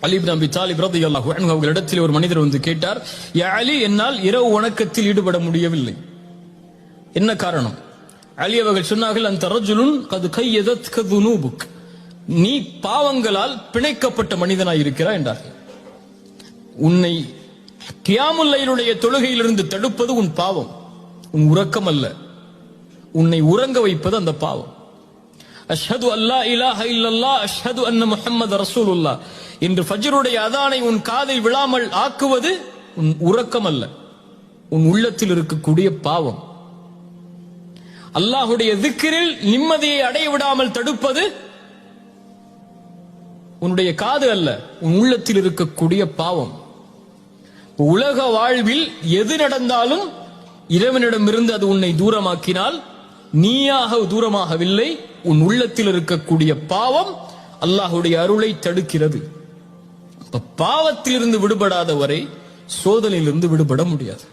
அலி இப்னு அபி தாலிப் ரலியல்லாஹு அன்ஹு அவர்களிடத்தில் ஒரு மனிதர் வந்து கேட்டார், யா அலி, என்னால் இரவு வணக்கத்தில் ஈடுபட முடியவில்லை, என்ன காரணம்? அலி அவர்கள் சொன்னார்கள், அந்த ரஜுலுன் கது கையதத்க துனூபுக், நீ பாவங்களால் பிணைக்கப்பட்ட மனிதனாய் இருக்கிறாய் என்றார்கள். உன்னை கியாமுல் லைலுடைய தொழுகையிலிருந்து தடுப்பது உன் பாவம், உன் உறக்கம் அல்ல. உன்னை உறங்க வைப்பது அந்த பாவம். அஷ்ஹது அல்லா இலாஹ இல்லல்லாஹ் அஷ்ஹது அன்ன முஹம்மது ரசூலுல்லாஹ் என்று ஃபஜ்ருடைய அதானை உன் காதில் விழாமல் ஆக்குவது உன் உறக்கம் அல்ல, உன் உள்ளத்தில் இருக்கக்கூடிய பாவம். அல்லாஹ்வுடைய திக்ரில் நிம்மதியை அடைய விடாமல் தடுப்பது உன்னுடைய காது அல்ல, உன் உள்ளத்தில் இருக்கக்கூடிய பாவம். உலக வாழ்வில் எது நடந்தாலும் இறைவனிடமிருந்து அது உன்னை தூரமாக்கினால் நீயாக தூரமாகவில்லை, உன் உள்ளத்தில் இருக்கக்கூடிய பாவம் அல்லாஹ்வுடைய அருளை தடுக்கிறது. பாவத்திலிருந்து விடுபடாத வரை சோதனையிலிருந்து விடுபட முடியாது.